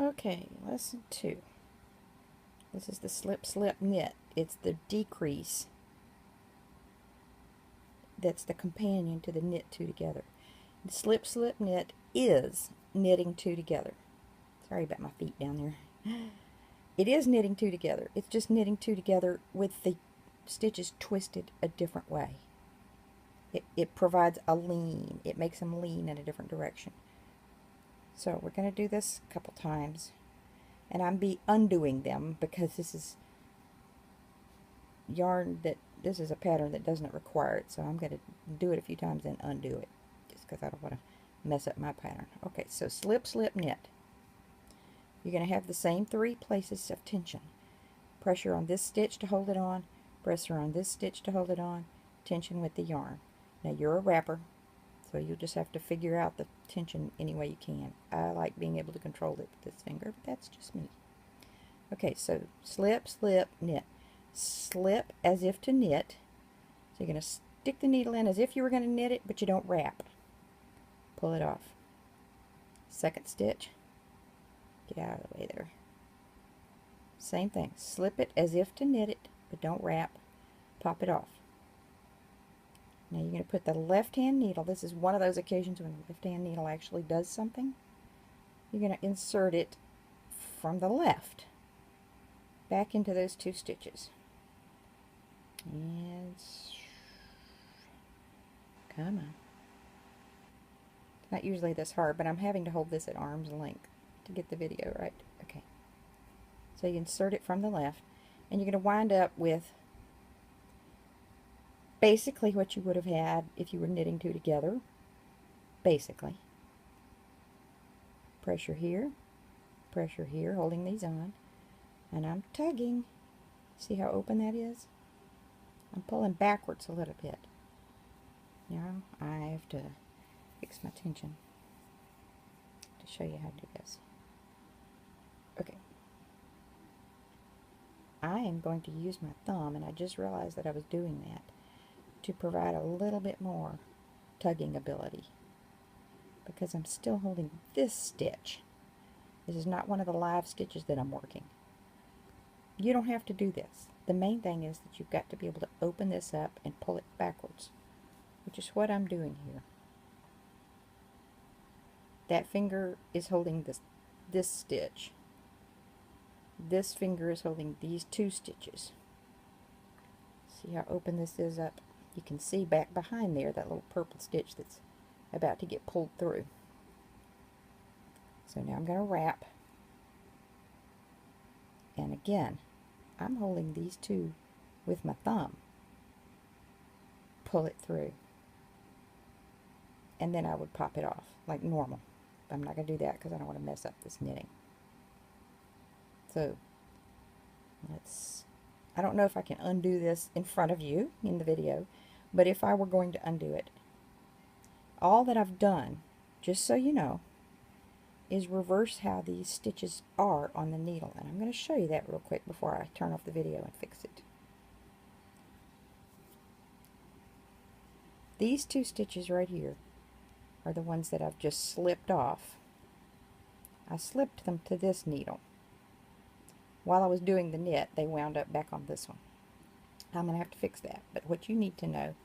Okay, lesson 2. This is the slip slip knit. It's the decrease that's the companion to the knit 2 together. The slip slip knit is knitting 2 together. Sorry about my feet down there. It is knitting 2 together. It's just knitting 2 together with the stitches twisted a different way. It provides a lean. It makes them lean in a different direction. So we're going to do this a couple times. And I'm undoing them because this is yarn this is a pattern that doesn't require it. So I'm going to do it a few times and undo it. Just because I don't want to mess up my pattern. Okay, so slip, slip, knit. You're going to have the same 3 places of tension. Pressure on this stitch to hold it on. Pressure on this stitch to hold it on. Tension with the yarn. Now you're a wrapper, so you'll just have to figure out the tension any way you can. I like being able to control it with this finger, but that's just me. Okay, so slip, slip, knit. Slip as if to knit. So you're going to stick the needle in as if you were going to knit it, but you don't wrap. Pull it off. Second stitch. Get out of the way there. Same thing. Slip it as if to knit it, but don't wrap. Pop it off. Now you're going to put the left-hand needle. This is one of those occasions when the left-hand needle actually does something. You're going to insert it from the left back into those 2 stitches. And come on. It's not usually this hard, but I'm having to hold this at arm's length to get the video right. Okay. So you insert it from the left, and you're going to wind up with basically what you would have had if you were knitting 2 together. Basically. Pressure here, holding these on, and I'm tugging. See how open that is? I'm pulling backwards a little bit. Now I have to fix my tension to show you how to do this. Okay. I am going to use my thumb, and I just realized that I was doing that, to provide a little bit more tugging ability, because I'm still holding this stitch. This is not one of the live stitches that I'm working. You don't have to do this. The main thing is that you've got to be able to open this up and pull it backwards, which is what I'm doing here. That finger is holding this stitch. This finger is holding these 2 stitches. See how open this is up? You can see back behind there that little purple stitch that's about to get pulled through. So now I'm going to wrap. And again, I'm holding these 2 with my thumb. Pull it through. And then I would pop it off like normal. But I'm not going to do that because I don't want to mess up this knitting. So I don't know if I can undo this in front of you in the video, but if I were going to undo it, all that I've done, just so you know, is reverse how these stitches are on the needle. And I'm going to show you that real quick before I turn off the video and fix it. These 2 stitches right here are the ones that I've just slipped off. I slipped them to this needle. While I was doing the knit, they wound up back on this one. I'm going to have to fix that. But what you need to know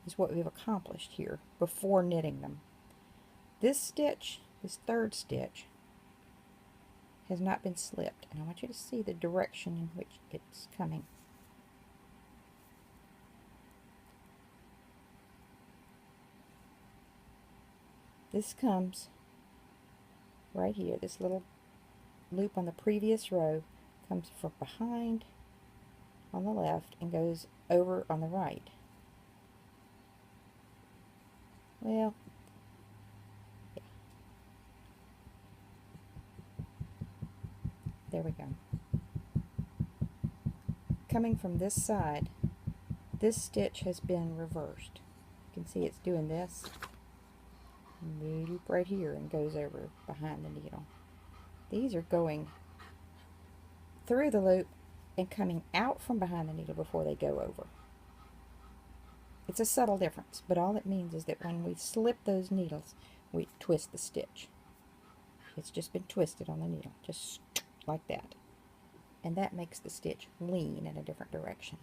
is what we've accomplished here before knitting them. This stitch, this 3rd stitch, has not been slipped. And I want you to see the direction in which it's coming. This comes right here. This little loop on the previous row comes from behind on the left and goes over on the right. Well, yeah. There we go. Coming from this side, this stitch has been reversed. You can see it's doing this. Loop right here and goes over behind the needle. These are going through the loop and coming out from behind the needle before they go over. It's a subtle difference, but all it means is that when we slip those needles, we twist the stitch. It's just been twisted on the needle, just like that. And that makes the stitch lean in a different direction.